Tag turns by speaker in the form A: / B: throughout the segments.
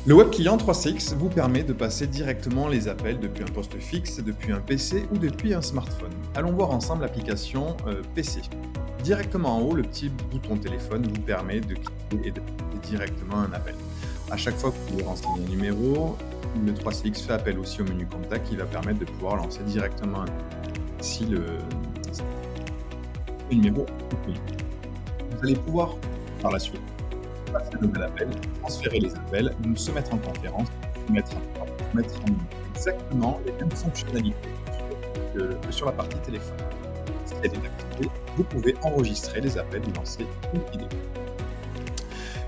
A: Le Web Client 3CX vous permet de passer directement les appels depuis un poste fixe, depuis un PC ou depuis un smartphone. Allons voir ensemble l'application PC. Directement en haut, le petit bouton téléphone vous permet de cliquer et de passer directement un appel. À chaque fois que vous voulez renseigner un numéro, le 3CX fait appel aussi au menu contact qui va permettre de pouvoir lancer directement un appel. Si le numéro est connu. Vous allez pouvoir par la suite passer un nouvel appel, transférer les appels, se mettre en conférence, mettre en exactement les mêmes fonctionnalités que sur la partie téléphone. Si elle est activée, vous pouvez enregistrer les appels ou lancer une vidéo.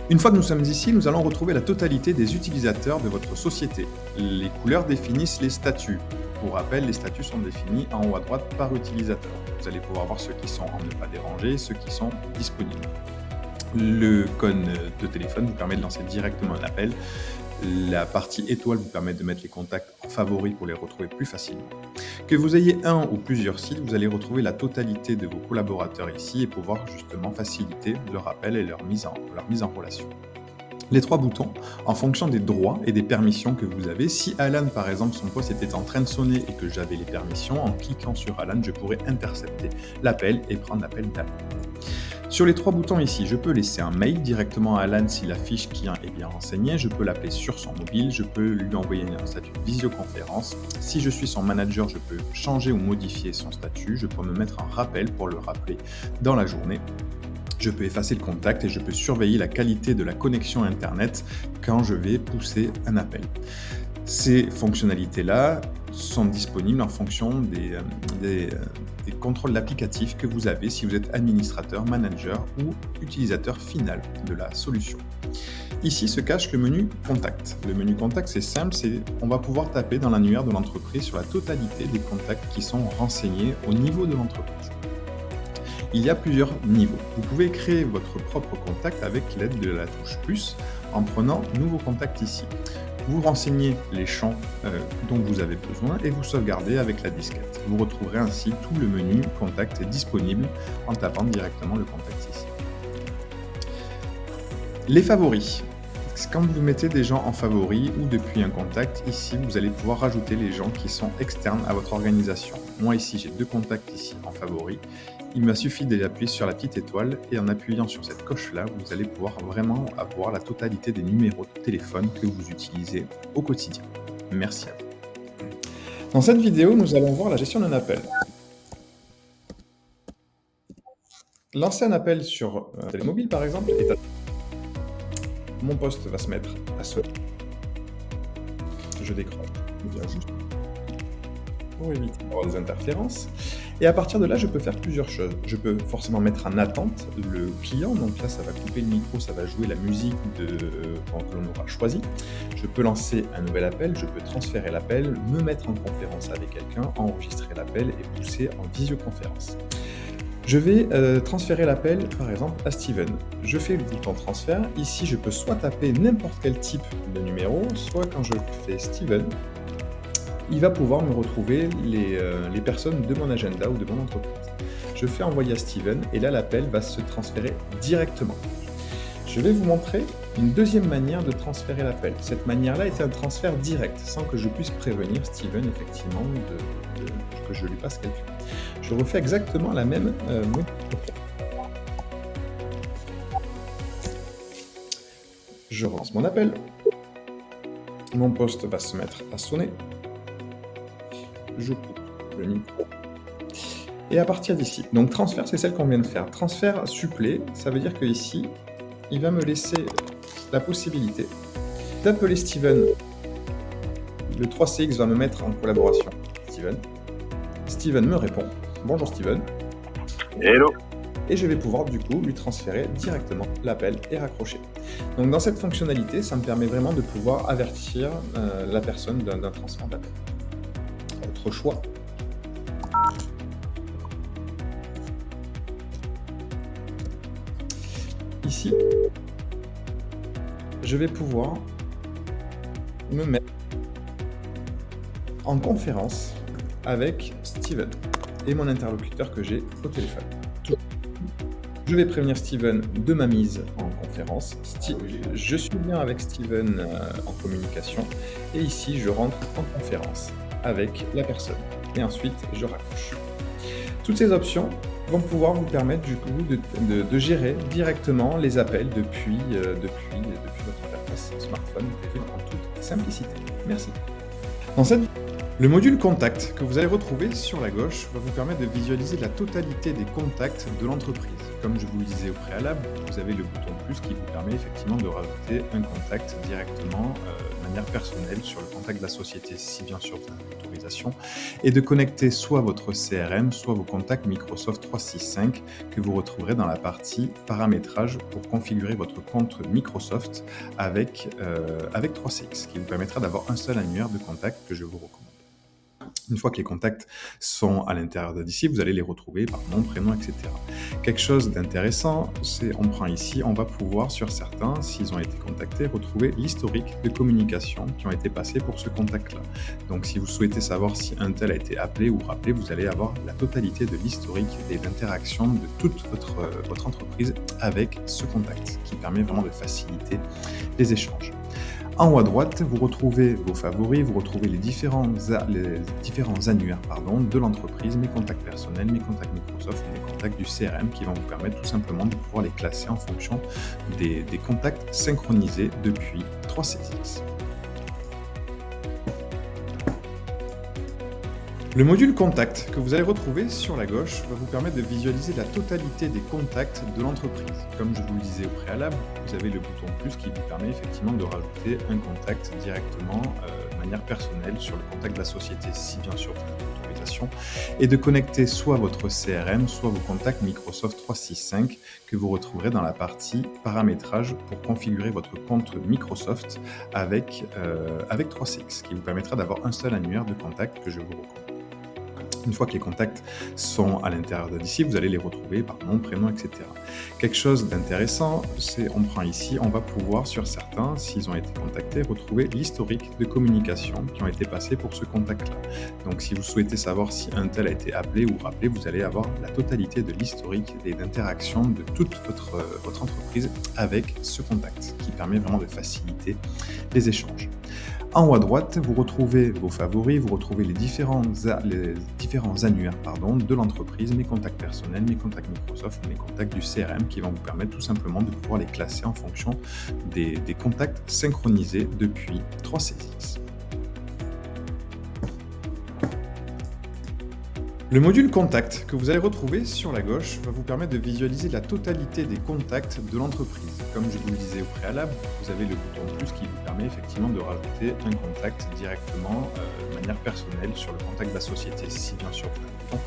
A: Une fois que nous sommes ici, nous allons retrouver la totalité des utilisateurs de votre société. Les couleurs définissent les statuts. Pour rappel, les statuts sont définis en haut à droite par utilisateur. Vous allez pouvoir voir ceux qui sont en ne pas déranger, ceux qui sont disponibles. L'icône de téléphone vous permet de lancer directement un appel. La partie étoile vous permet de mettre les contacts en favoris pour les retrouver plus facilement. Que vous ayez un ou plusieurs sites, vous allez retrouver la totalité de vos collaborateurs ici et pouvoir justement faciliter leur appel et leur mise en relation. Les trois boutons, en fonction des droits et des permissions que vous avez. Si Alan, par exemple, son poste était en train de sonner et que j'avais les permissions, en cliquant sur Alan, je pourrais intercepter l'appel et prendre l'appel d'Alan. Sur les trois boutons ici, je peux laisser un mail directement à Alan si la fiche client est bien renseignée, je peux l'appeler sur son mobile, je peux lui envoyer un statut de visioconférence. Si je suis son manager, je peux changer ou modifier son statut, je peux me mettre un rappel pour le rappeler dans la journée. Je peux effacer le contact et je peux surveiller la qualité de la connexion Internet quand je vais pousser un appel. Ces fonctionnalités-là sont disponibles en fonction des contrôles applicatifs que vous avez si vous êtes administrateur, manager ou utilisateur final de la solution. Ici se cache le menu Contact. Le menu Contact, c'est simple, on va pouvoir taper dans l'annuaire de l'entreprise sur la totalité des contacts qui sont renseignés au niveau de l'entreprise. Il y a plusieurs niveaux. Vous pouvez créer votre propre contact avec l'aide de la touche plus en prenant Nouveau contact ici. Vous renseignez les champs dont vous avez besoin et vous sauvegardez avec la disquette. Vous retrouverez ainsi tout le menu contact disponible en tapant directement le contact ici. Les favoris. Quand vous mettez des gens en favoris ou depuis un contact, ici vous allez pouvoir rajouter les gens qui sont externes à votre organisation. Moi ici j'ai 2 contacts ici en favoris. Il m'a suffi d'appuyer sur la petite étoile et en appuyant sur cette coche-là, vous allez pouvoir vraiment avoir la totalité des numéros de téléphone que vous utilisez au quotidien. Merci à vous. Dans cette vidéo, nous allons voir la gestion d'un appel. Lancer un appel sur un télémobile par exemple est à... Mon poste va se mettre à sonner. Je décroche. Je viens juste pour éviter d'avoir des interférences. Et à partir de là, je peux faire plusieurs choses. Je peux forcément mettre en attente le client, donc là, ça va couper le micro, ça va jouer la musique que l'on aura choisi. Je peux lancer un nouvel appel, je peux transférer l'appel, me mettre en conférence avec quelqu'un, enregistrer l'appel et pousser en visioconférence. Je vais transférer l'appel, par exemple, à Steven. Je fais le bouton transfert. Ici, je peux soit taper n'importe quel type de numéro, soit quand je fais Steven, il va pouvoir me retrouver les personnes de mon agenda ou de mon entreprise. Je fais envoyer à Steven et là, l'appel va se transférer directement. Je vais vous montrer une deuxième manière de transférer l'appel. Cette manière-là est un transfert direct, sans que je puisse prévenir Steven, effectivement, que je lui passe quelqu'un. Je refais exactement la même modification. Je relance mon appel. Mon poste va se mettre à sonner. Je coupe le micro. Et à partir d'ici, donc transfert, c'est celle qu'on vient de faire. Transfert supplé, ça veut dire que ici, il va me laisser la possibilité d'appeler Steven. Le 3CX va me mettre en collaboration. Steven. Steven me répond. Bonjour Steven.
B: Hello.
A: Et je vais pouvoir du coup lui transférer directement l'appel et raccrocher. Donc dans cette fonctionnalité, ça me permet vraiment de pouvoir avertir la personne d'un transfert d'appel. Autre choix. Ici, je vais pouvoir me mettre en conférence avec Steven et mon interlocuteur que j'ai au téléphone.
B: Je vais prévenir Steven de ma mise en conférence. Je suis bien avec Steven en communication et ici je rentre en conférence avec la personne et ensuite je raccroche. Toutes ces options vont pouvoir vous permettre du coup de gérer directement les appels depuis votre interface smartphone ou téléphone en toute simplicité. Merci. Dans cette Le module Contact que vous allez retrouver sur la gauche va vous permettre de visualiser la totalité des contacts de l'entreprise. Comme je vous le disais au préalable, vous avez le bouton plus qui vous permet effectivement de rajouter un contact directement de manière personnelle sur le contact de la société, si bien sûr vous avez l'autorisation, et de connecter soit votre CRM, soit vos contacts Microsoft 365 que vous retrouverez dans la partie paramétrage pour configurer votre compte Microsoft avec 3CX, qui vous permettra d'avoir un seul annuaire de contacts que je vous recommande. Une fois que les contacts sont à l'intérieur d'ici, vous allez les retrouver par nom, prénom, etc. Quelque chose d'intéressant, c'est on prend ici, on va pouvoir sur certains, s'ils ont été contactés, retrouver l'historique de communication qui ont été passées pour ce contact-là. Donc si vous souhaitez savoir si un tel a été appelé ou rappelé, vous allez avoir la totalité de l'historique et d'interactions de toute votre entreprise avec ce contact, qui permet vraiment de faciliter les échanges. En haut à droite, vous retrouvez vos favoris, vous retrouvez les différents annuaires de l'entreprise, mes contacts personnels, mes contacts Microsoft, mes contacts du CRM qui vont vous permettre tout simplement de pouvoir les classer en fonction des contacts synchronisés depuis 3CX. Le module Contact que vous allez retrouver sur la gauche va vous permettre de visualiser la totalité des contacts de l'entreprise. Comme je vous le disais au préalable, vous avez le bouton plus qui vous permet effectivement de rajouter un contact directement de manière personnelle sur le contact de la société, si bien sûr vous avez l'autorisation, et de connecter soit votre CRM, soit vos contacts Microsoft 365 que vous retrouverez dans la partie paramétrage pour configurer votre compte Microsoft avec 3CX, qui vous permettra d'avoir un seul annuaire de contacts que je vous recommande. Une fois que les contacts sont à l'intérieur d'ici, vous allez les retrouver par nom, prénom, etc. Quelque chose d'intéressant, c'est on prend ici, on va pouvoir sur certains, s'ils ont été contactés, retrouver l'historique de communication qui ont été passées pour ce contact-là. Donc si vous souhaitez savoir si un tel a été appelé ou rappelé, vous allez avoir la totalité de l'historique et d'interactions de toute votre entreprise avec ce contact, qui permet vraiment de faciliter les échanges. En haut à droite, vous retrouvez vos favoris, vous retrouvez les différents annuaires de l'entreprise, mes contacts personnels, mes contacts Microsoft, mes contacts du CRM qui vont vous permettre tout simplement de pouvoir les classer en fonction des contacts synchronisés depuis 3CX. Le module Contact que vous allez retrouver sur la gauche va vous permettre de visualiser la totalité des contacts de l'entreprise. Comme je vous le disais au préalable, vous avez le bouton plus qui vous permet effectivement de rajouter un contact directement de manière personnelle sur le contact de la société, si bien sûr vous avez le bouton.